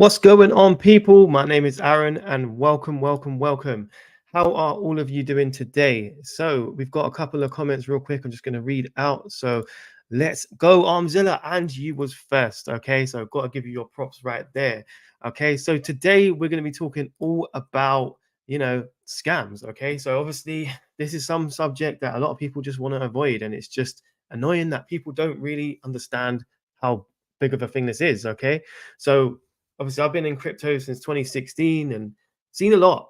What's going on, people? My name is Aaron, and welcome. How are all of you doing today? So, we've got a couple of comments real quick. I'm just going to read out. So, let's go, Armzilla. And you was first. Okay. So, I've got to give you your props right there. Okay. So, today we're going to be talking all about, scams. Okay. So, obviously, this is some subject that a lot of people just want to avoid. And it's just annoying that people don't really understand how big of a thing this is. Okay. So, obviously I've been in crypto since 2016 and seen a lot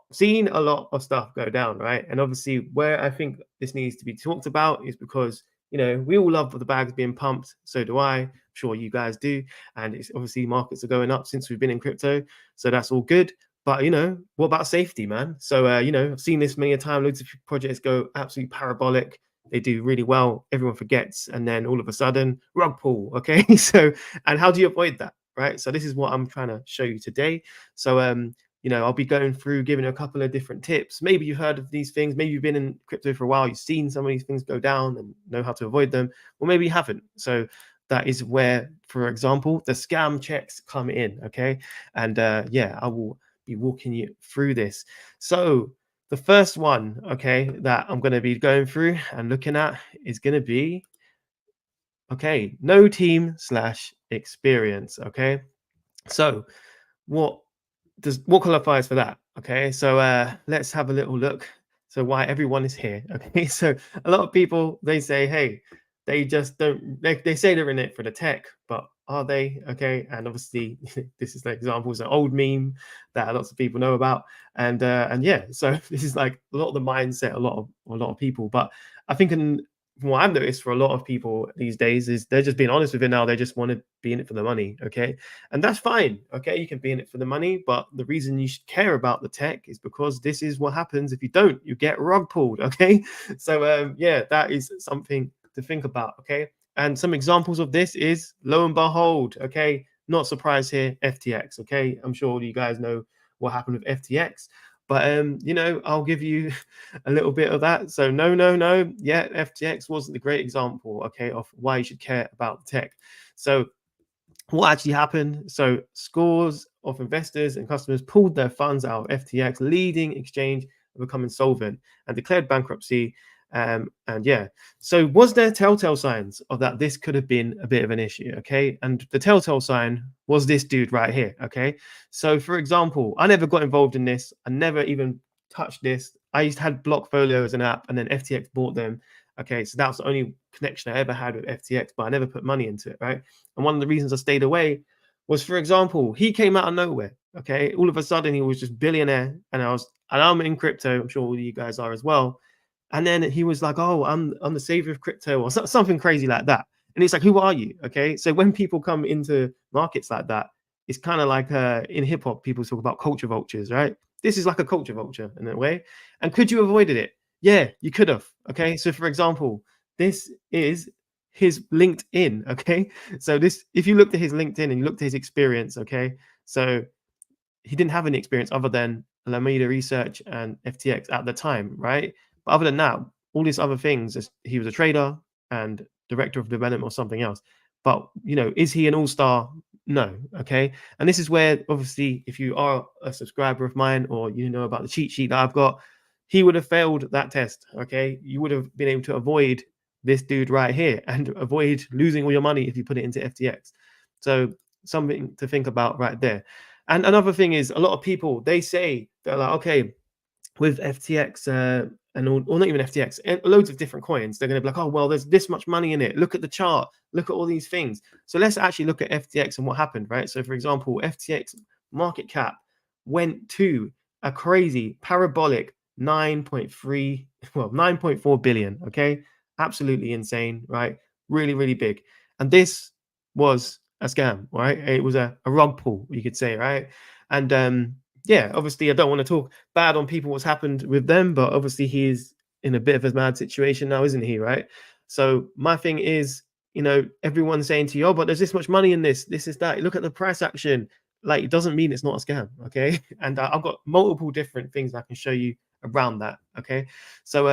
of stuff go down, right? And obviously where I think this needs to be talked about is because we all love the bags being pumped. So do I. I'm sure you guys do. And it's obviously markets are going up since we've been in crypto. So that's all good. But what about safety, man? So I've seen this many a time. Loads of projects go absolutely parabolic. They do really well. Everyone forgets, and then all of a sudden, rug pull. Okay, so and how do you avoid that? Right. So this is what I'm trying to show you today. So I'll be going through giving you a couple of different tips. Maybe you've heard of these things, maybe you've been in crypto for a while, you've seen some of these things go down and know how to avoid them, or maybe you haven't. So that is where, for example, the scam checks come in. Okay. And I will be walking you through this. So the first one, okay, that I'm going to be going through and looking at is going to be, okay, no team / experience. Okay, so what qualifies for that? Okay, so let's have a little look. So why everyone is here? Okay, so a lot of people, they say, hey, they just don't. They say they're in it for the tech, but are they? Okay, and obviously this is the example. It's an old meme that lots of people know about, and yeah, so this is like a lot of the mindset, a lot of people. But I think from what I've noticed for a lot of people these days is they're just being honest with it now. They just want to be in it for the money. Okay. And that's fine. Okay. You can be in it for the money, but the reason you should care about the tech is because this is what happens. If you don't, you get rug pulled. Okay. So, that is something to think about. Okay. And some examples of this is lo and behold. Okay. Not surprised here. FTX. Okay. I'm sure you guys know what happened with FTX. But I'll give you a little bit of that. So no. Yeah, FTX wasn't a great example, okay, of why you should care about tech. So what actually happened? So scores of investors and customers pulled their funds out of FTX, leading exchange to become insolvent and declared bankruptcy. And yeah, so was there telltale signs of that this could have been a bit of an issue? Okay, and the telltale sign was this dude right here. Okay, so for example, I never got involved in this. I never even touched this. I used to had Blockfolio as an app, and then FTX bought them. Okay, so that was the only connection I ever had with FTX, but I never put money into it, right? And one of the reasons I stayed away was, for example, he came out of nowhere. Okay, all of a sudden he was just billionaire, and I'm in crypto. I'm sure all you guys are as well. And then he was like, "Oh, I'm the savior of crypto," or something crazy like that. And it's like, "Who are you?" Okay, so when people come into markets like that, it's kind of like in hip hop, people talk about culture vultures, right? This is like a culture vulture in a way. And could you avoided it? Yeah, you could have. Okay, so for example, this is his LinkedIn. Okay, so this, if you looked at his LinkedIn and you looked at his experience, okay, so he didn't have any experience other than Alameda Research and FTX at the time, right? But other than that, all these other things, he was a trader and director of development or something else. But is he an all-star? No. Okay. And this is where, obviously, if you are a subscriber of mine or you know about the cheat sheet that I've got, he would have failed that test. Okay. You would have been able to avoid this dude right here and avoid losing all your money if you put it into FTX. So something to think about right there. And another thing is, a lot of people, they say, they're like, okay, with FTX and all, or not even FTX, and loads of different coins, they're going to be like, oh, well, there's this much money in it. Look at the chart. Look at all these things. So let's actually look at FTX and what happened, right? So, for example, FTX market cap went to a crazy parabolic 9.4 billion. Okay. Absolutely insane, right? Really, really big. And this was a scam, right? It was a rug pull, you could say, right? And yeah, obviously, I don't want to talk bad on people what's happened with them, but obviously he's in a bit of a mad situation now, isn't he? Right. So my thing is, everyone's saying to you, oh, but there's this much money in this is that. Look at the price action. Like, it doesn't mean it's not a scam. Okay. And I've got multiple different things I can show you around that. Okay. So,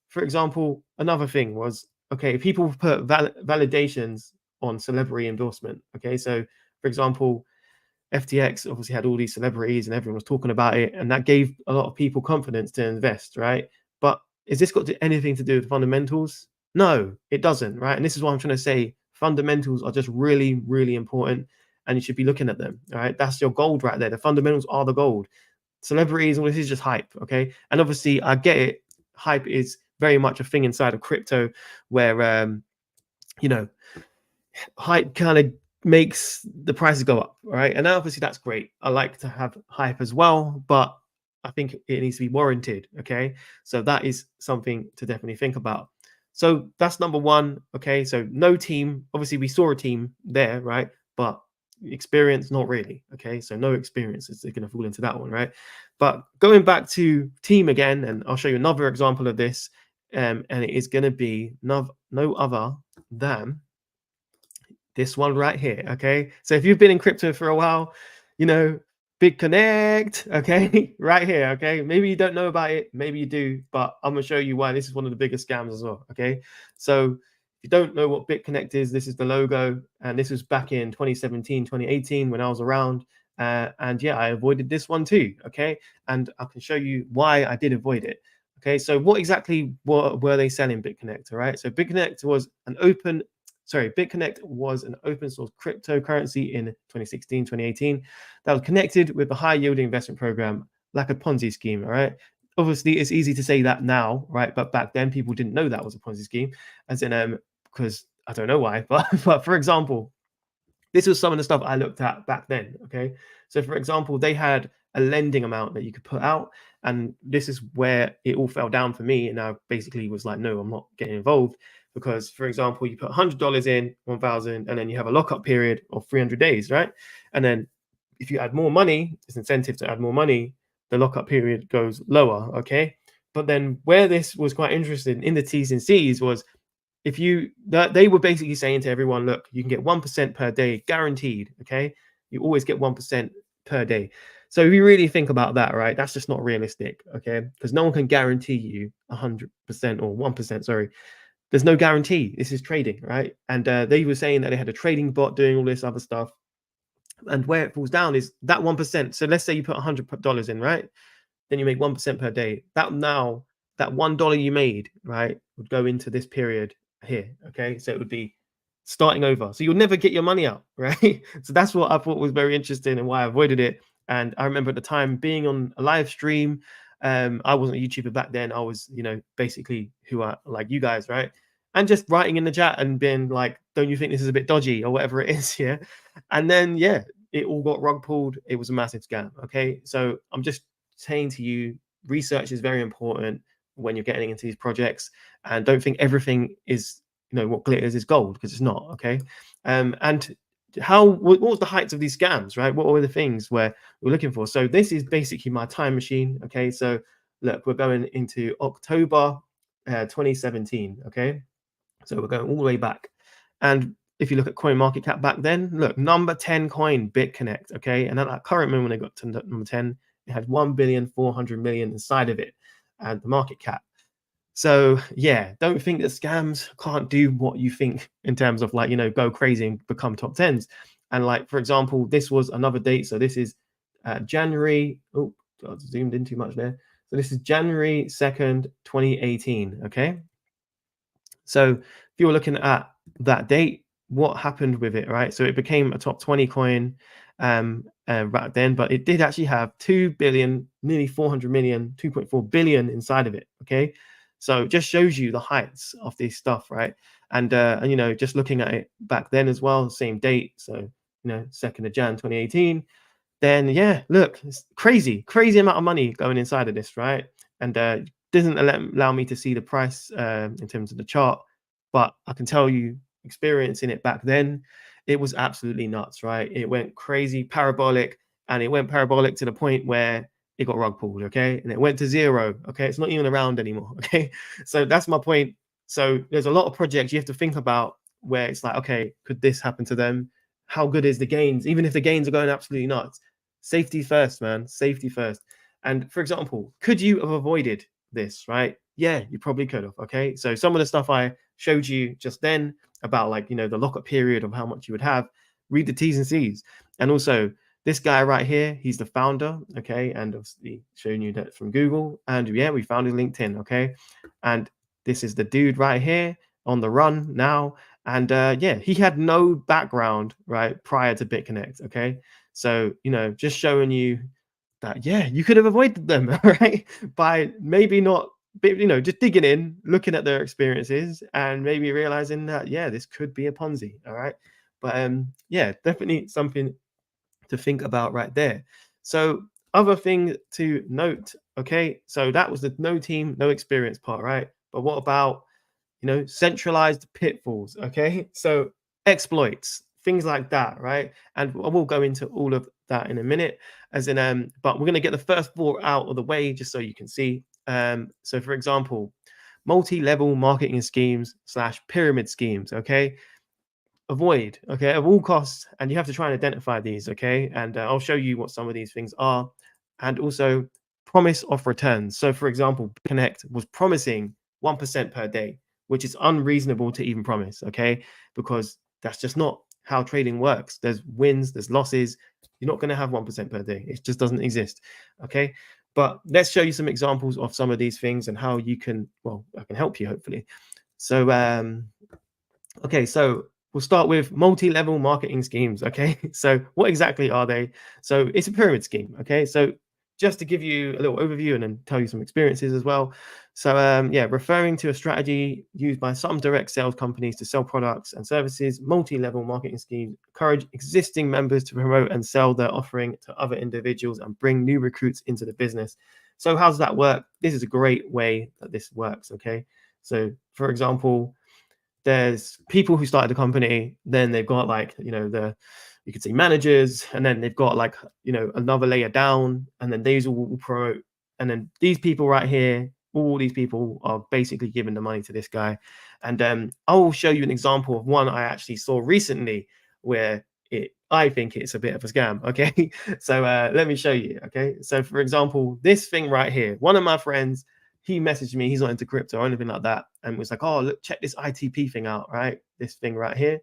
for example, another thing was, okay, people put validations on celebrity endorsement. Okay. So, for example, FTX obviously had all these celebrities and everyone was talking about it, and that gave a lot of people confidence to invest, right? But is this got anything to do with fundamentals? No, it doesn't, right? And this is what I'm trying to say. Fundamentals are just really, really important, and you should be looking at them. All right, that's your gold right there. The fundamentals are the gold. Celebrities, all this is just hype, okay? And obviously, I get it. Hype is very much a thing inside of crypto, where you know, hype kind of makes the prices go up, right? And obviously that's great. I like to have hype as well, but I think it needs to be warranted. Okay, so that is something to definitely think about. So that's number one. Okay, so no team. Obviously, we saw a team there, right? But experience, not really. Okay, so no experience is going to fall into that one, right? But going back to team again, and I'll show you another example of this, and it is going to be no other than this one right here. Okay, so if you've been in crypto for a while, you know, big connect. Okay, right here. Okay, maybe you don't know about it, maybe you do, but I'm gonna show you why this is one of the biggest scams as well. Okay, so if you don't know what BitConnect is, this is the logo, and this was back in 2017 2018 when I was around, and yeah, I avoided this one too. Okay, and I can show you why I did avoid it. Okay, so what exactly were they selling BitConnect? All right, so BitConnect was BitConnect was an open source cryptocurrency in 2016, 2018 that was connected with a high yielding investment program like a Ponzi scheme. All right. Obviously, it's easy to say that now, right? But back then, people didn't know that was a Ponzi scheme, as in because I don't know why, but for example, this was some of the stuff I looked at back then. Okay. So, for example, they had a lending amount that you could put out. And this is where it all fell down for me. And I basically was like, no, I'm not getting involved. Because, for example, you put $100 in, 1,000, and then you have a lockup period of 300 days, right? And then if you add more money, it's incentive to add more money, the lockup period goes lower. Okay. But then where this was quite interesting in the T's and C's was if you that they were basically saying to everyone, look, you can get 1% per day guaranteed. Okay, you always get 1% per day. So if you really think about that, right, that's just not realistic. Okay, because no one can guarantee you 100% or 1%. Sorry, there's no guarantee. This is trading, right? And they were saying that they had a trading bot doing all this other stuff. And where it falls down is that 1%. So let's say you put $100 in, right? Then you make 1% per day. That $1 you made, right, would go into this period here. Okay, so it would be starting over. So you'll never get your money out, right? So that's what I thought was very interesting and why I avoided it. And I remember at the time being on a live stream. I wasn't a YouTuber back then. I was, basically who I like you guys, right? And just writing in the chat and being like, "Don't you think this is a bit dodgy or whatever it is?" Yeah. And then yeah, it all got rug pulled. It was a massive scam. Okay, so I'm just saying to you, research is very important when you're getting into these projects, and don't think everything is what glitters is gold, because it's not. Okay, and what was the heights of these scams, right? What were the things where we're looking for? So this is basically my time machine. Okay, so look, we're going into October 2017. Okay, so we're going all the way back, and if you look at coin market cap back then, look, number 10 coin, BitConnect. Okay, and at that current moment when they got to number 10, it had 1,400,000,000 inside of it, and the market cap. So yeah, don't think that scams can't do what you think in terms of go crazy and become top tens. And like for example, this was another date. So this is January. Oh, I zoomed in too much there. So this is January 2nd, 2018. Okay. So if you're looking at that date, what happened with it, right? So it became a top 20 coin back then, but it did actually have 2 billion, nearly 400 million, 2.4 billion inside of it. Okay. So it just shows you the heights of this stuff, right? And just looking at it back then as well, same date. So 2nd of Jan 2018. Then yeah, look, it's crazy amount of money going inside of this, right? And doesn't allow me to see the price in terms of the chart, but I can tell you, experiencing it back then, it was absolutely nuts, right? It went crazy, parabolic, and it went parabolic to the point where it got rug pulled, okay? And it went to zero, okay? It's not even around anymore, okay? So that's my point. So there's a lot of projects you have to think about where it's like, okay, could this happen to them? How good is the gains? Even if the gains are going absolutely nuts, safety first, man, safety first. And for example, could you have avoided this, right? Yeah, you probably could have. Okay. So some of the stuff I showed you just then about the lockup period of how much you would have, read the T's and C's. And also this guy right here, he's the founder, okay, and obviously showing you that from Google. And yeah, we found his LinkedIn, okay, and this is the dude right here on the run now. And yeah, he had no background right prior to BitConnect, okay. So just showing you that yeah, you could have avoided them, right, by maybe not, just digging in, looking at their experiences, and maybe realizing that yeah, this could be a Ponzi, all right. But yeah, definitely something to think about right there. So other thing to note, okay, so that was the no team, no experience part, right? But what about centralized pitfalls, okay? So exploits, things like that, right? And we'll go into all of that in a minute, as in but we're going to get the first four out of the way just so you can see. So for example, multi-level marketing schemes slash pyramid schemes, okay? Avoid, okay, at all costs, and you have to try and identify these, okay, and I'll show you what some of these things are. And also promise of returns. So for example, Connect was promising 1% per day, which is unreasonable to even promise, okay, because that's just not how trading works. There's wins, there's losses. You're not going to have 1% per day. It just doesn't exist, okay. But let's show you some examples of some of these things and how you can, well, I can help you hopefully. So okay, so we'll start with multi-level marketing schemes. Okay, so what exactly are they? So it's a pyramid scheme. Okay, so just to give you a little overview and then tell you some experiences as well. So yeah, referring to a strategy used by some direct sales companies to sell products and services, multi-level marketing schemes encourage existing members to promote and sell their offering to other individuals and bring new recruits into the business. So how does that work? This is a great way that this works. Okay, so for example, there's people who started the company, then they've got like, you could say managers, and then they've got like, another layer down, and then these all will promote. And then these people right here, all these people are basically giving the money to this guy. And I'll show you an example of one I actually saw recently where I think it's a bit of a scam. Okay. So let me show you. Okay. So for example, this thing right here, one of my friends, he messaged me, he's not into crypto or anything like that, and was like, oh, look, check this ITP thing out, right? This thing right here.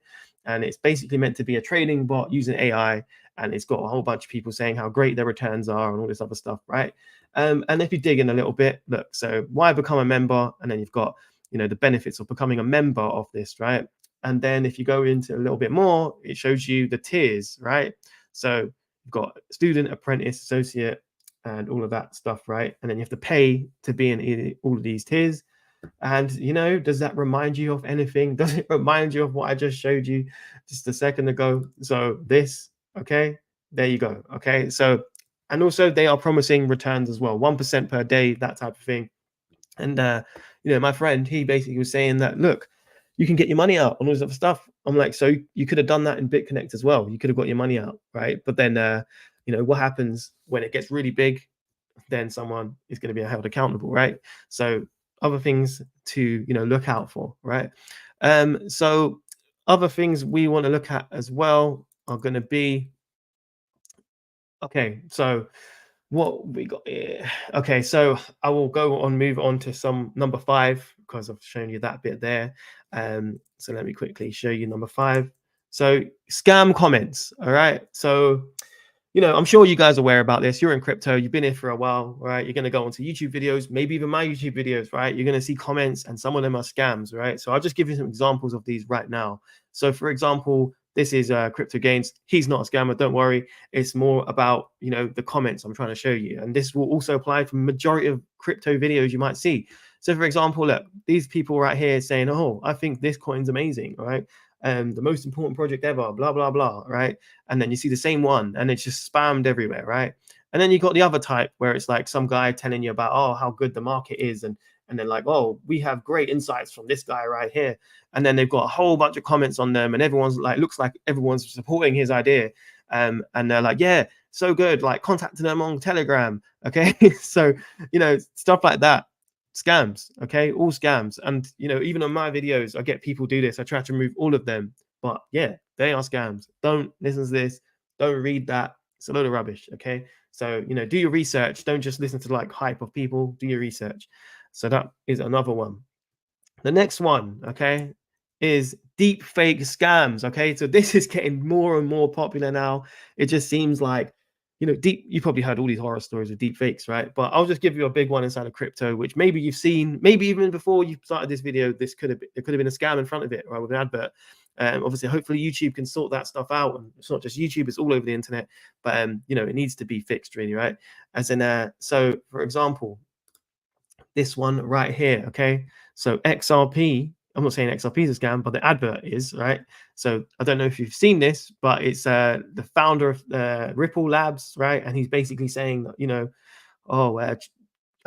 And it's basically meant to be a trading bot using AI. And it's got a whole bunch of people saying how great their returns are and all this other stuff, right? And if you dig in a little bit, look, so why become a member? And then you've got, the benefits of becoming a member of this, right? And then if you go into a little bit more, it shows you the tiers, right? So you've got student, apprentice, associate, and all of that stuff, right? And then you have to pay to be in all of these tiers. And does that remind you of anything? Does it remind you of what I just showed you just a second ago? So this, okay, there you go. Okay, so and also they are promising returns as well, 1% per day, that type of thing. And my friend, he basically was saying that, look, you can get your money out on all this other stuff. I'm like, so you could have done that in BitConnect as well. You could have got your money out, right? But then what happens when it gets really big? Then someone is going to be held accountable, right? So other things to look out for, right? So other things we want to look at as well are going to be, okay, so what we got here. Okay, so I will move on to some number 5 because I've shown you that bit there. So let me quickly show you number 5. So scam comments. All right, so I'm sure you guys are aware about this. You're in crypto, you've been here for a while, right? You're going to go onto YouTube videos, maybe even my YouTube videos, right? You're going to see comments, and some of them are scams, right? So I'll just give you some examples of these right now. So for example, this is Crypto Gains. He's not a scammer, don't worry. It's more about, the comments I'm trying to show you. And this will also apply for majority of crypto videos you might see. So for example, look, these people right here saying, oh, I think this coin's amazing, right? The most important project ever, blah, blah, blah, right? And then you see the same one and it's just spammed everywhere, right? And then you got the other type where it's like some guy telling you about, oh, how good the market is. And then like, oh, we have great insights from this guy right here. And then they've got a whole bunch of comments on them and everyone's like, looks like everyone's supporting his idea. And they're like, yeah, so good. Like contacting them on Telegram. Okay. So, stuff like that. Scams, okay, all scams. And even on my videos I get people do this. I try to remove all of them, but yeah, they are scams. Don't listen to this, don't read that. It's a load of rubbish. Okay, so do your research. Don't just listen to like hype of people. Do your research. So that is another one. The next one, okay, is deep fake scams. Okay, so this is getting more and more popular now. It just seems like, you probably heard all these horror stories of deep fakes, right? But I'll just give you a big one inside of crypto, which maybe you've seen, maybe even before you started this video, there could have been a scam in front of it, right, with an advert. Obviously, hopefully YouTube can sort that stuff out, and it's not just YouTube, it's all over the internet. But it needs to be fixed, really, right? As in, so for example, this one right here, okay? So XRP, I'm not saying XRP is a scam, but the advert is, right? So I don't know if you've seen this, but it's the founder of Ripple Labs, right? And he's basically saying that, oh, I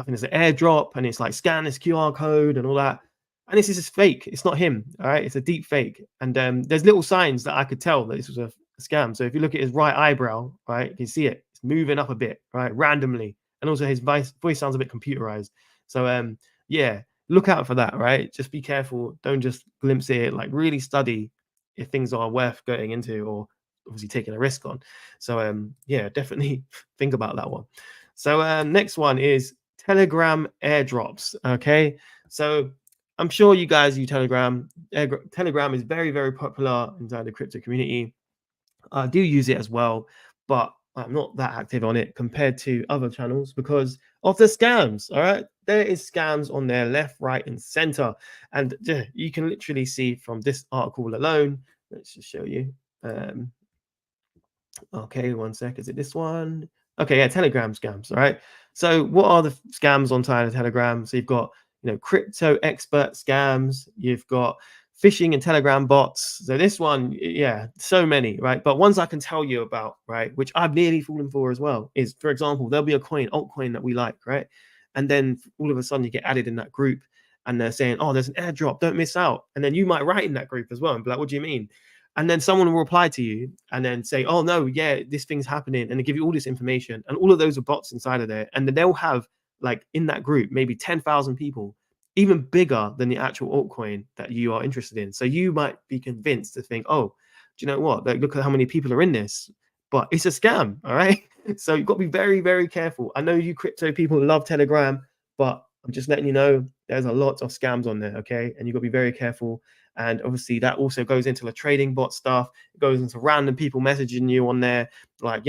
think it's an airdrop, and it's like scan this QR code and all that. And this is just fake. It's not him, all right? It's a deep fake. And there's little signs that I could tell that this was a scam. So if you look at his right eyebrow, right, you can see it. It's moving up a bit, right, randomly. And also his voice sounds a bit computerized. So yeah, look out for that, right? Just be careful. Don't just glimpse it. Like really study if things are worth going into or obviously taking a risk on. So yeah, definitely think about that one. So next one is Telegram airdrops. Okay, so I'm sure you guys use Telegram. Telegram is very, very popular inside the crypto community. I do use it as well, but I'm not that active on it compared to other channels because of the scams. All right, there is scams on there left, right, and center, and you can literally see from this article alone. Let's just show you. Okay, one sec. Is it this one? Okay, yeah, Telegram scams. All right. So, what are the scams on Telegram? So, you've got crypto expert scams. You've got phishing and Telegram bots. So, this one, yeah, so many, right? But ones I can tell you about, right, which I've nearly fallen for as well, is for example, there'll be a altcoin that we like, right, and then all of a sudden you get added in that group, and they're saying, "Oh, there's an airdrop. Don't miss out." And then you might write in that group as well and be like, "What do you mean?" And then someone will reply to you and then say, "Oh no, yeah, this thing's happening," and they give you all this information, and all of those are bots inside of there, and then they'll have like in that group maybe 10,000 people, even bigger than the actual altcoin that you are interested in. So you might be convinced to think, "Oh, do you know what? Like, look at how many people are in this," but it's a scam. All right, so you've got to be very, very careful. I know you crypto people love Telegram, but I'm just letting you know there's a lot of scams on there. Okay, and you've got to be very careful. And obviously that also goes into the trading bot stuff. It goes into random people messaging you on there, like,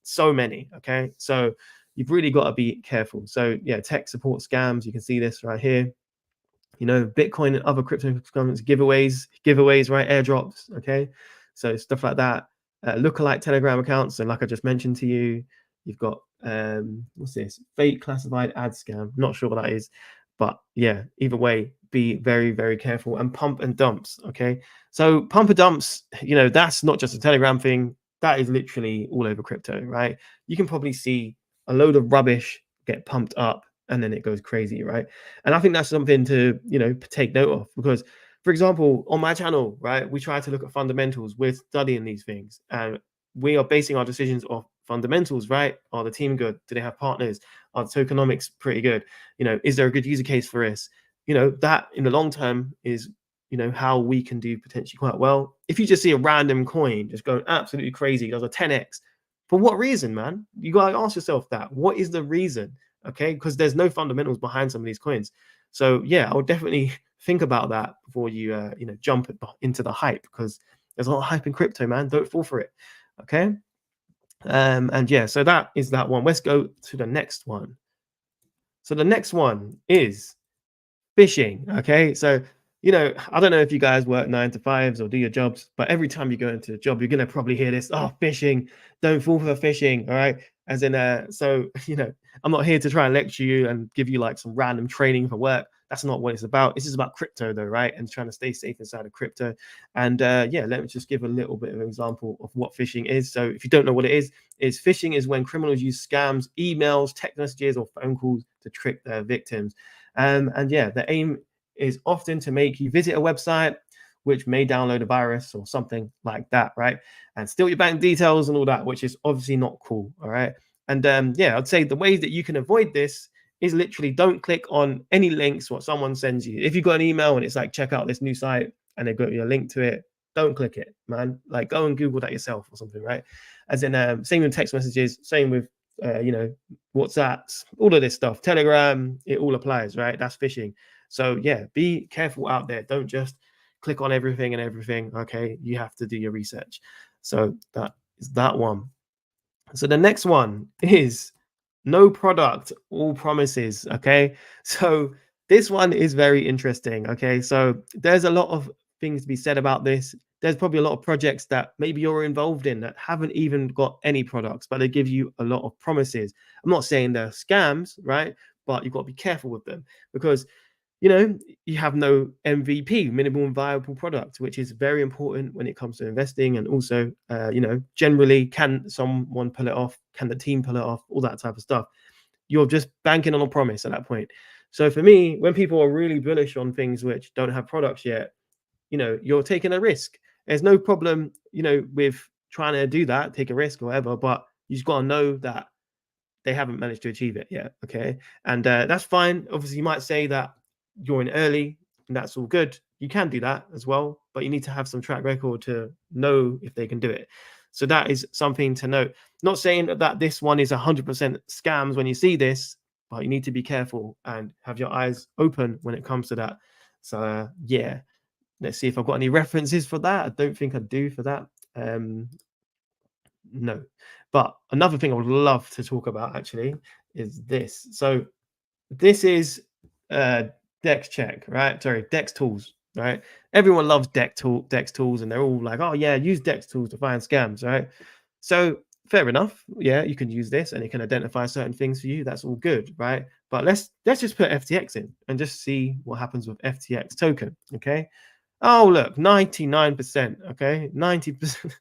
so many. Okay. So you've really got to be careful. So yeah, tech support scams. You can see this right here. Bitcoin and other cryptocurrency giveaways, right? Airdrops. Okay. So stuff like that. Lookalike Telegram accounts. And like I just mentioned to you, you've got, what's this? Fake classified ad scam. Not sure what that is. But yeah, either way, be very, very careful. And pump and dumps. Okay. So pump and dumps, that's not just a Telegram thing. That is literally all over crypto, right? You can probably see a load of rubbish get pumped up and then it goes crazy, right? And I think that's something to, take note of because, for example, on my channel, right, we try to look at fundamentals. We're studying these things and we are basing our decisions off fundamentals, right? Are the team good? Do they have partners? Are the tokenomics pretty good? Is there a good user case for us? That in the long term is, how we can do potentially quite well. If you just see a random coin just going absolutely crazy, does a 10x, for what reason, man? You got to ask yourself that. What is the reason? Okay, because there's no fundamentals behind some of these coins. So yeah, I would definitely think about that before you jump into the hype because there's a lot of hype in crypto, man. Don't fall for it. Okay. And yeah, so that is that one. Let's go to the next one. So the next one is phishing. Okay. So, I don't know if you guys work 9 to 5s or do your jobs, but every time you go into a job, you're going to probably hear this, "Oh, phishing, don't fall for phishing." All right. As in, so, I'm not here to try and lecture you and give you like some random training for work. That's not what it's about. This is about crypto though, right? And trying to stay safe inside of crypto. And yeah, let me just give a little bit of an example of what phishing is. So if you don't know what it is phishing is when criminals use scams, emails, text messages, or phone calls to trick their victims. And yeah, the aim is often to make you visit a website which may download a virus or something like that, right? And steal your bank details and all that, which is obviously not cool, all right? And yeah, I'd say the ways that you can avoid this is literally don't click on any links what someone sends you. If you've got an email and it's like, check out this new site and they've got your link to it, don't click it, man. Like go and Google that yourself or something, right? As in, same with text messages, same with, WhatsApps, all of this stuff, Telegram, it all applies, right? That's phishing. So yeah, be careful out there. Don't just click on everything and everything. Okay, you have to do your research. So that is that one. So the next one is no product, all promises. Okay. So this one is very interesting. Okay. So there's a lot of things to be said about this. There's probably a lot of projects that maybe you're involved in that haven't even got any products, but they give you a lot of promises. I'm not saying they're scams, right? But you've got to be careful with them because you have no MVP, minimum viable product, which is very important when it comes to investing. And also, generally, can someone pull it off? Can the team pull it off? All that type of stuff. You're just banking on a promise at that point. So for me, when people are really bullish on things which don't have products yet, you're taking a risk. There's no problem, with trying to do that, take a risk or whatever, but you just got to know that they haven't managed to achieve it yet. Okay. And that's fine. Obviously, you might say that you're in early and that's all good. You can do that as well, but you need to have some track record to know if they can do it. So that is something to note. Not saying that this one is 100% scams when you see this, but you need to be careful and have your eyes open when it comes to that. So, yeah, let's see if I've got any references for that. I don't think I do for that. No. But another thing I would love to talk about actually is this. So this is Dex Check, right? Sorry, Dex Tools, right? Everyone loves Dex Tools, and they're all like, oh yeah, use Dex Tools to find scams, right? So fair enough. Yeah, you can use this and it can identify certain things for you. That's all good, right? But let's just put FTX in and just see what happens with FTX token. Okay. Oh, look, 99%. Okay. 90%.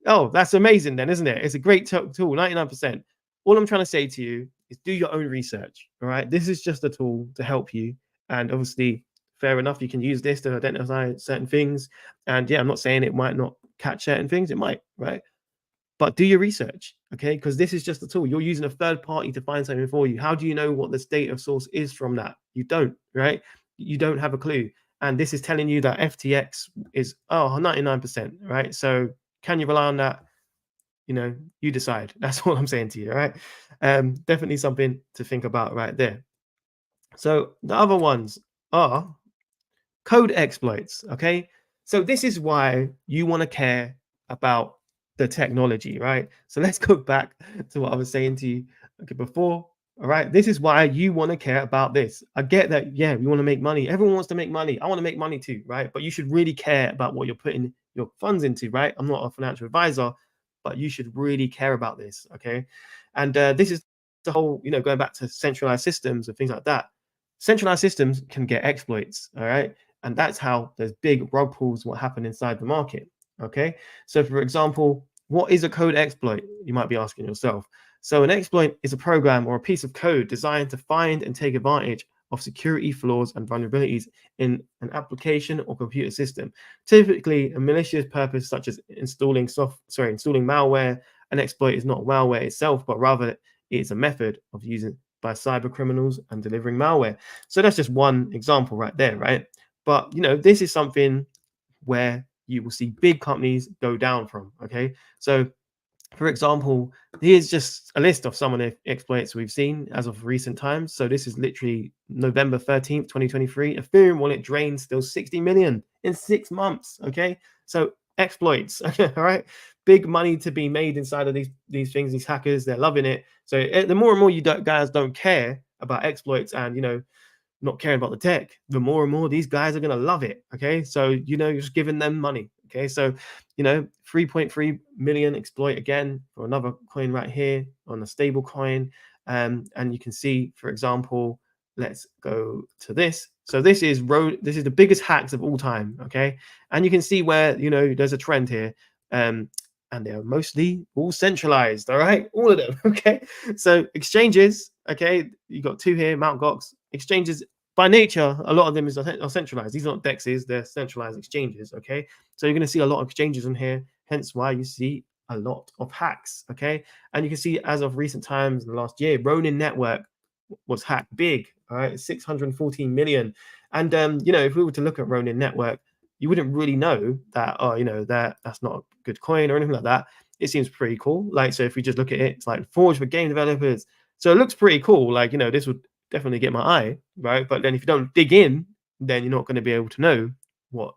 Oh, that's amazing then, isn't it? It's a great tool, 99%. All I'm trying to say to you is do your own research. All right. This is just a tool to help you. And obviously, fair enough, you can use this to identify certain things. And yeah, I'm not saying it might not catch certain things. It might, right? But do your research, okay? Because this is just a tool. You're using a third party to find something for you. How do you know what the state of source is from that? You don't, right? You don't have a clue. And this is telling you that FTX is 99%, right? So can you rely on that? You decide. That's what I'm saying to you, right? Definitely something to think about right there. So the other ones are code exploits. Okay. So this is why you want to care about the technology, right? So let's go back to what I was saying to you before. All right. This is why you want to care about this. I get that. Yeah, we want to make money. Everyone wants to make money. I want to make money too, right? But you should really care about what you're putting your funds into, right? I'm not a financial advisor, but you should really care about this. Okay. And this is the whole, going back to centralized systems and things like that. Centralized systems can get exploits. All right. And that's how there's big rug pulls what happen inside the market. Okay. So for example, what is a code exploit? You might be asking yourself. So an exploit is a program or a piece of code designed to find and take advantage of security flaws and vulnerabilities in an application or computer system. Typically a malicious purpose such as installing malware. An exploit is not malware itself, but rather it's a method of using by cyber criminals and delivering malware. So that's just one example right there, right? But this is something where you will see big companies go down from. Okay, so for example, here's just a list of some of the exploits we've seen as of recent times. So this is literally November 13th, 2023. Ethereum wallet drained still 60 million in 6 months. Okay, so exploits. All right, big money to be made inside of these things. These hackers, they're loving it. So the more and more you guys don't care about exploits and not caring about the tech, the more and more these guys are going to love it. Okay. So, you're just giving them money. Okay. So, 3.3 million exploit again for another coin right here on a stable coin. And you can see, for example, let's go to this. So this is the biggest hacks of all time. Okay. And you can see where, there's a trend here. And they're mostly all centralized. All right. All of them. Okay. So exchanges. Okay. You got two here, Mt. Gox. Exchanges by nature, a lot of them are centralized. These are not DEXs, they're centralized exchanges. Okay. So you're going to see a lot of exchanges in here, hence why you see a lot of hacks. Okay. And you can see as of recent times, the last year, Ronin network was hacked big. All right. 614 million. And, if we were to look at Ronin network, you wouldn't really know that, that's not a good coin or anything like that. It seems pretty cool. Like, so if we just look at it, it's like forged for game developers. So it looks pretty cool. Like, this would definitely get my eye, right? But then if you don't dig in, then you're not going to be able to know what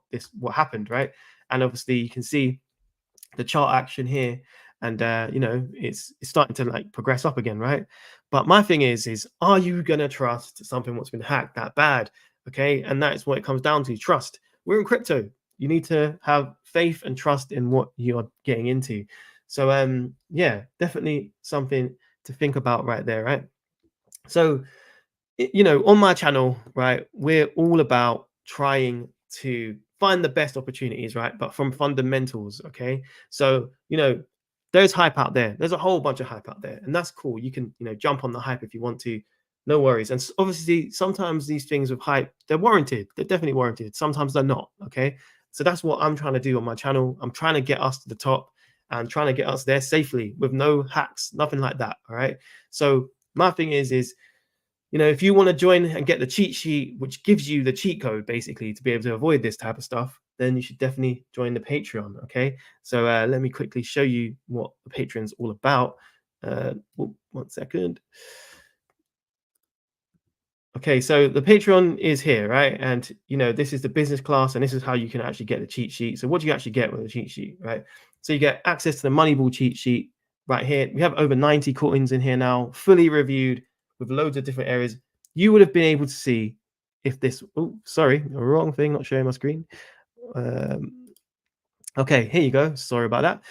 happened, right? And obviously you can see the chart action here, and it's starting to like progress up again, right? But my thing is are you gonna trust something what's been hacked that bad? Okay, and that's what it comes down to, trust. We're in crypto. You need to have faith and trust in what you're getting into. So yeah, definitely something to think about right there, right? So on my channel, right, we're all about trying to find the best opportunities, right? But from fundamentals, okay? So, there's hype out there. There's a whole bunch of hype out there, and that's cool. You can, jump on the hype if you want to. No worries. And obviously, sometimes these things with hype, they're warranted. They're definitely warranted. Sometimes they're not, okay? So that's what I'm trying to do on my channel. I'm trying to get us to the top and trying to get us there safely with no hacks, nothing like that, all right? So my thing is if you want to join and get the cheat sheet, which gives you the cheat code basically to be able to avoid this type of stuff, then you should definitely join the Patreon. Okay. So let me quickly show you what the Patreon's all about. 1 second. Okay, so the Patreon is here, right? And this is the business class, and this is how you can actually get the cheat sheet. So what do you actually get with the cheat sheet, right? So you get access to the Moneyball cheat sheet right here. We have over 90 coins in here now, fully reviewed with loads of different areas. You would have been able to see if this. Oh, sorry, wrong thing, not showing my screen. Okay, here you go. Sorry about that.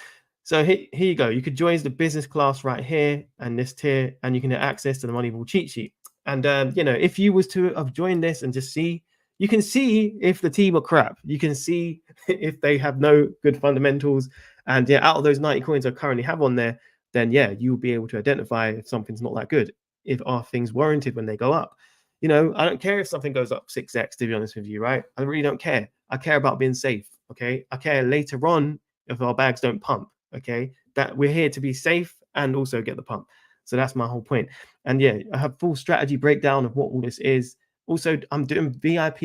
So here you go. You could join the business class right here and this tier, and you can get access to the Moneyball cheat sheet. And if you was to have joined this and just see, you can see if the team are crap. You can see if they have no good fundamentals. And yeah, out of those 90 coins I currently have on there, then yeah, you'll be able to identify if something's not that good. If are things warranted when they go up. I don't care if something goes up 6x, to be honest with you, right? I really don't care. I care about being safe, okay? I care later on if our bags don't pump, okay? That we're here to be safe and also get the pump. So that's my whole point. And yeah, I have full strategy breakdown of what all this is. Also, I'm doing VIP.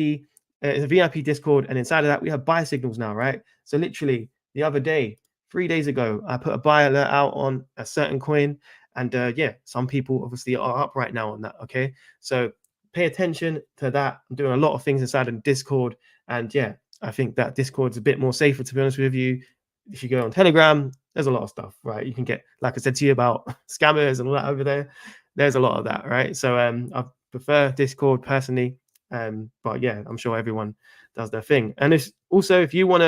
It's a VIP Discord, and inside of that, we have buy signals now, right? So literally the other day, 3 days ago, I put a buy alert out on a certain coin, and yeah, some people obviously are up right now on that, okay? So pay attention to that. I'm doing a lot of things inside of Discord, and yeah, I think that Discord's a bit more safer, to be honest with you. If you go on Telegram, there's a lot of stuff, right? You can get, like I said to you about scammers and all that over there. There's a lot of that, right? So I prefer Discord personally, but yeah, I'm sure everyone does their thing. And it's also, if you want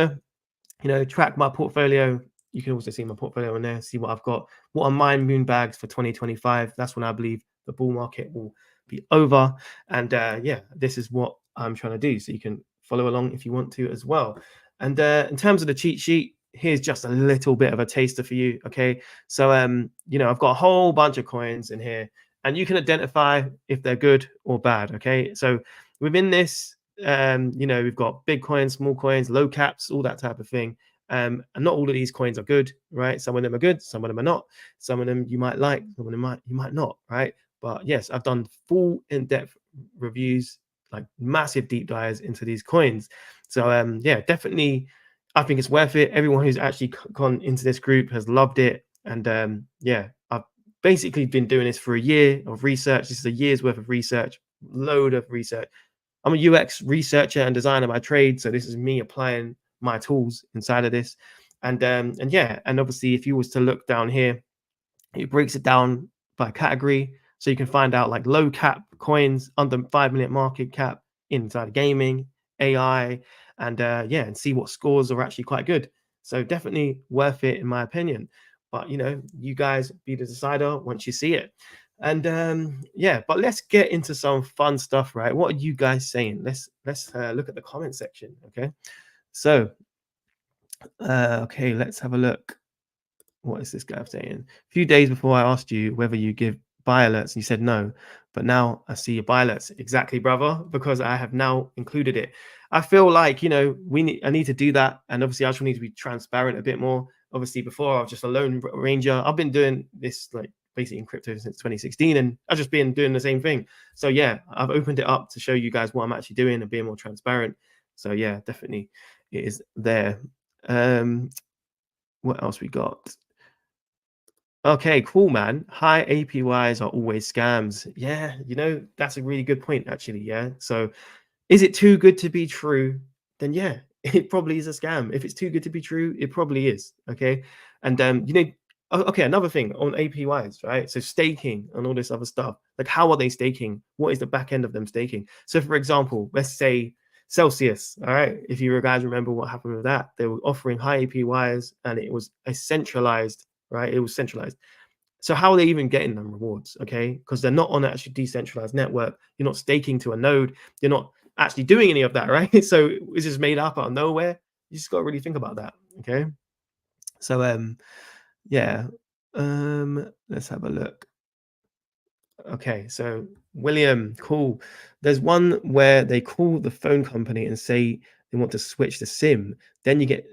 to, track my portfolio, you can also see my portfolio in there, see what I've got, what are my moon bags for 2025. That's when I believe the bull market will be over. And yeah, this is what I'm trying to do. So you can follow along if you want to as well. And in terms of the cheat sheet, here's just a little bit of a taster for you. Okay. So I've got a whole bunch of coins in here, and you can identify if they're good or bad. Okay. So within this, we've got big coins, small coins, low caps, all that type of thing. And not all of these coins are good, right? Some of them are good, some of them are not. Some of them you might like, some of them you might not, right? But yes, I've done full in-depth reviews, like massive deep dives into these coins. So yeah, definitely, I think it's worth it. Everyone who's actually gone into this group has loved it. And yeah, I've basically been doing this for a year of research. This is a year's worth of research, load of research. I'm a UX researcher and designer by trade, so this is me applying my tools inside of this. And yeah, and obviously, if you was to look down here, it breaks it down by category, so you can find out like low cap coins under 5 million market cap inside of gaming, AI, and yeah, and see what scores are actually quite good. So definitely worth it in my opinion. But you guys be the decider once you see it. And yeah, but let's get into some fun stuff, right? What are you guys saying? Let's look at the comment section. Okay, so okay, let's have a look. What is this guy saying? A few days before I asked you whether you give buy alerts, and you said no, but now I see your buy alerts. Exactly, brother, because I have now included it. I feel like I need to do that, and obviously I just need to be transparent a bit more. Obviously, before I was just a lone ranger. I've been doing this like basically in crypto since 2016, and I've just been doing the same thing. So yeah, I've opened it up to show you guys what I'm actually doing and being more transparent. So yeah, definitely it is there. What else we got? Okay, cool, man. High APYs are always scams. Yeah, that's a really good point, actually. Yeah. So is it too good to be true then yeah, it probably is a scam. If it's too good to be true, it probably is. Okay. And okay, another thing on APYs, right? So staking and all this other stuff. Like, how are they staking? What is the back end of them staking? So, for example, let's say Celsius. All right. If you guys remember what happened with that, they were offering high APYs and it was a centralized, right? It was centralized. So how are they even getting them rewards? Okay, because they're not on an actually decentralized network. You're not staking to a node. You're not actually doing any of that, right? So it's just made up out of nowhere. You just got to really think about that. Okay. So yeah. Let's have a look. Okay, so William, cool. There's one where they call the phone company and say they want to switch the SIM. Then you get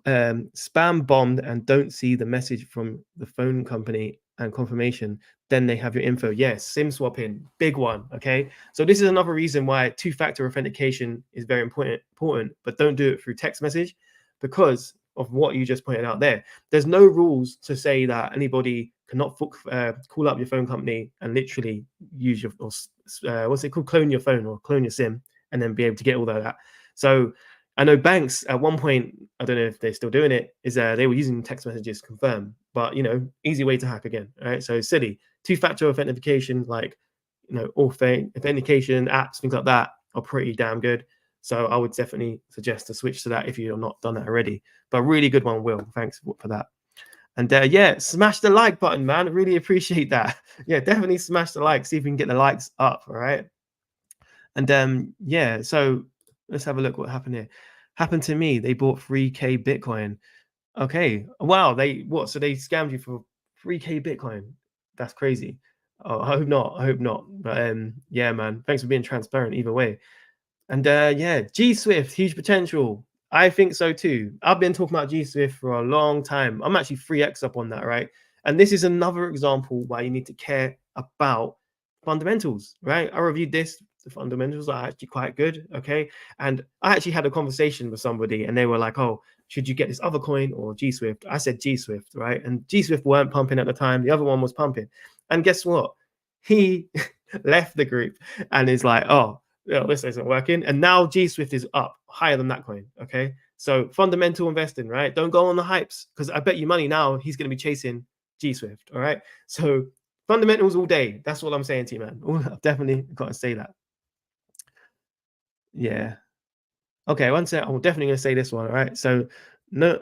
spam bombed and don't see the message from the phone company and confirmation. Then they have your info. Yes, SIM swapping, big one. Okay, so this is another reason why two-factor authentication is very important, but don't do it through text message because of what you just pointed out there. There's no rules to say that anybody cannot call up your phone company and literally use your what's it called, clone your phone or clone your SIM and then be able to get all of that. So I know banks at one point, I don't know if they're still doing it, is they were using text messages to confirm, but easy way to hack again. Right, so silly. Two-factor authentication, like authentication apps, things like that are pretty damn good. So I would definitely suggest to switch to that if you're not done that already. But really good one, Will. Thanks for that. And yeah, smash the like button, man. I really appreciate that. Yeah, definitely smash the like. See if we can get the likes up. All right. And yeah, so let's have a look what happened here. Happened to me. They bought 3K Bitcoin. Okay. Wow. So they scammed you for 3K Bitcoin. That's crazy. Oh, I hope not. I hope not. But yeah, man. Thanks for being transparent either way. And yeah, G Swift, huge potential. I think so too. I've been talking about G Swift for a long time. I'm actually 3x up on that, right? And this is another example why you need to care about fundamentals, right? I reviewed this. The fundamentals are actually quite good, okay? And I actually had a conversation with somebody and they were like, oh, should you get this other coin or G Swift? I said G Swift, right? And G Swift weren't pumping at the time. The other one was pumping. And guess what? He left the group and is like, oh, this isn't working. And now G Swift is up higher than that coin. Okay. So fundamental investing, right? Don't go on the hypes because I bet you money now he's going to be chasing G Swift. All right. So fundamentals all day. That's what I'm saying to you, man. I've definitely got to say that. Yeah. Okay, one sec. I'm definitely going to say this one. All right. So, no,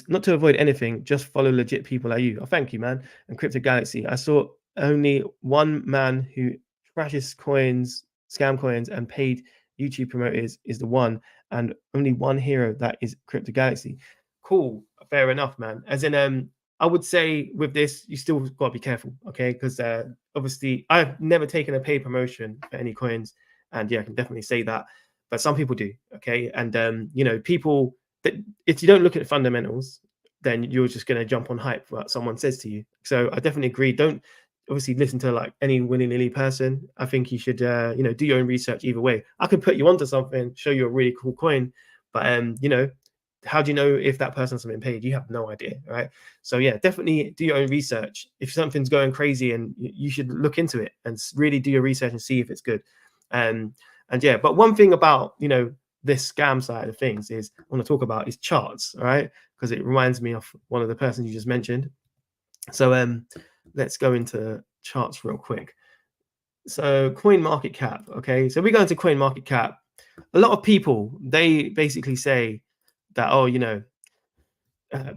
not to avoid anything, just follow legit people like you. Oh, thank you, man. And Crypto Galaxy. I saw only one man who trashes coins, scam coins, and paid YouTube promoters is the one, and only one hero that is Crypto Galaxy. Cool. Fair enough, man. As in, I would say with this, you still got to be careful, okay? Because obviously, I've never taken a paid promotion for any coins, and yeah, I can definitely say that but some people do. Okay, and people that if you don't look at the fundamentals, then you're just going to jump on hype what someone says to you. So I definitely agree. Don't obviously listen to like any willy-nilly person. I think you should do your own research either way. I could put you onto something, show you a really cool coin, but how do you know if that person's been paid? You have no idea, right? So yeah, definitely do your own research. If something's going crazy, and you should look into it and really do your research and see if it's good. And yeah, but one thing about this scam side of things is I want to talk about is charts, all right? Because it reminds me of one of the persons you just mentioned. So let's go into charts real quick. So coin market cap, okay? So we go into coin market cap. A lot of people, they basically say that, oh,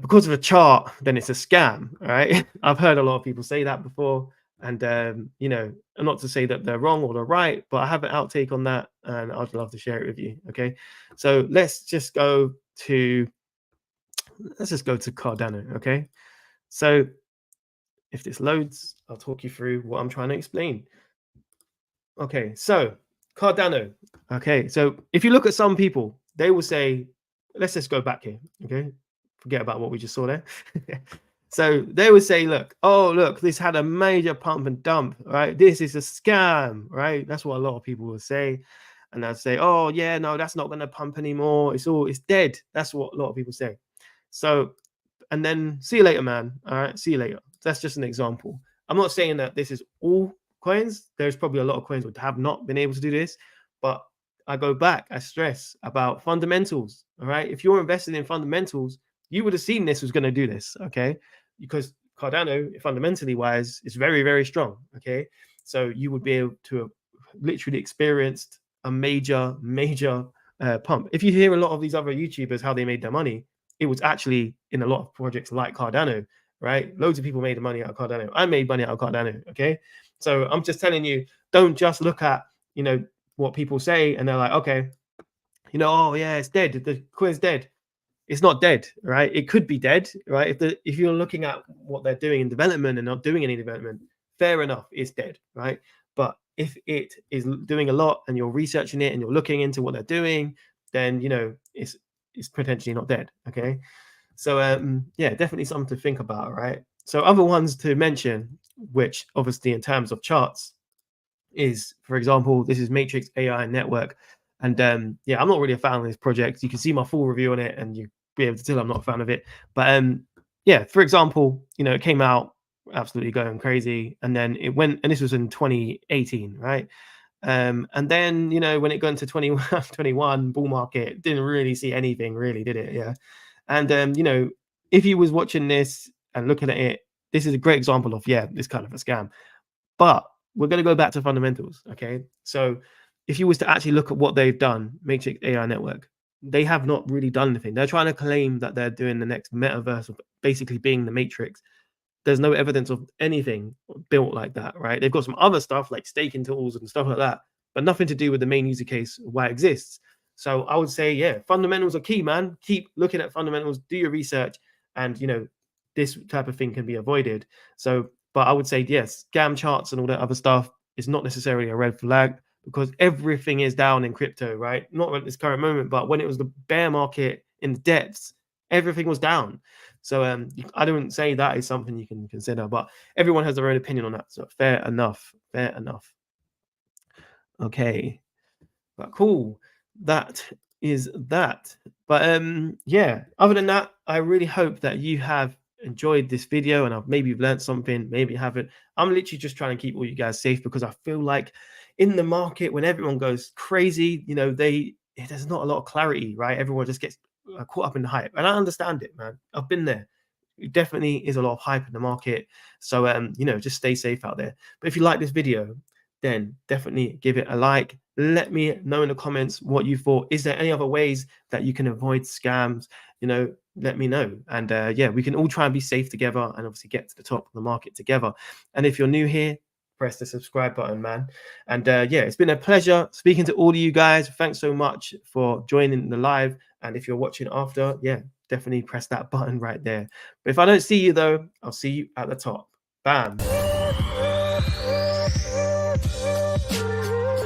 because of a chart, then it's a scam, right? I've heard a lot of people say that before. And, not to say that they're wrong or they're right, but I have an outtake on that and I'd love to share it with you. Okay. So let's just go to Cardano. Okay. So if this loads, I'll talk you through what I'm trying to explain. Okay. So Cardano. Okay. So if you look at some people, they will say, let's just go back here. Okay. Forget about what we just saw there. So they would say, look, this had a major pump and dump, right? This is a scam, right? That's what a lot of people will say. And they'll say, oh, yeah, no, that's not going to pump anymore. It's dead. That's what a lot of people say. So, and then see you later, man. All right, see you later. That's just an example. I'm not saying that this is all coins. There's probably a lot of coins that have not been able to do this, but I go back, I stress about fundamentals. All right. If you're invested in fundamentals, you would have seen this was going to do this. Okay. Because Cardano, fundamentally wise, is very, very strong. Okay. So you would be able to have literally experienced a major pump. If you hear a lot of these other YouTubers, how they made their money, it was actually in a lot of projects like Cardano, right? Loads of people made money out of Cardano. I made money out of Cardano. Okay. So I'm just telling you, don't just look at, what people say and they're like, okay, oh yeah, it's dead. The coin's dead. It's not dead, right? It could be dead, right? If you're looking at what they're doing in development and not doing any development, fair enough, it's dead, right? But if it is doing a lot and you're researching it and you're looking into what they're doing, then it's potentially not dead. Okay. So yeah, definitely something to think about, right? So other ones to mention, which obviously in terms of charts, is, for example, this is Matrix AI Network. And yeah, I'm not really a fan of this project. You can see my full review on it and you be able to tell I'm not a fan of it. But yeah, for example, it came out absolutely going crazy. And then it went, and this was in 2018, right? And then, when it got into 21 bull market, didn't really see anything really, did it? Yeah. And if you was watching this and looking at it, this is a great example of, yeah, this kind of a scam. But we're going to go back to fundamentals. Okay. So if you was to actually look at what they've done, Matrix AI Network, they have not really done anything. They're trying to claim that they're doing the next metaverse of basically being the Matrix. There's no evidence of anything built like that, right? They've got some other stuff like staking tools and stuff like that, but nothing to do with the main user case why it exists. So I would say, yeah, fundamentals are key, man. Keep looking at fundamentals, do your research, and this type of thing can be avoided. So, but I would say, yes, scam charts and all that other stuff is not necessarily a red flag because everything is down in crypto, right? Not at this current moment, but when it was the bear market in the depths, everything was down. So I don't say that is something you can consider, but everyone has their own opinion on that. So fair enough. Fair enough. Okay. But cool. That is that. But yeah, other than that, I really hope that you have enjoyed this video and maybe you've learned something, maybe you haven't. I'm literally just trying to keep all you guys safe because I feel like in the market when everyone goes crazy, there's not a lot of clarity, right? Everyone just gets caught up in the hype. And I understand it, man. I've been there. It definitely is a lot of hype in the market. So just stay safe out there. But if you like this video, then definitely give it a like. Let me know in the comments what you thought. Is there any other ways that you can avoid scams? Let me know. And yeah, we can all try and be safe together and obviously get to the top of the market together. And if you're new here, press the subscribe button, man. And yeah, it's been a pleasure speaking to all of you guys. Thanks so much for joining the live. And if you're watching after, yeah, definitely press that button right there. But if I don't see you though, I'll see you at the top. Bam.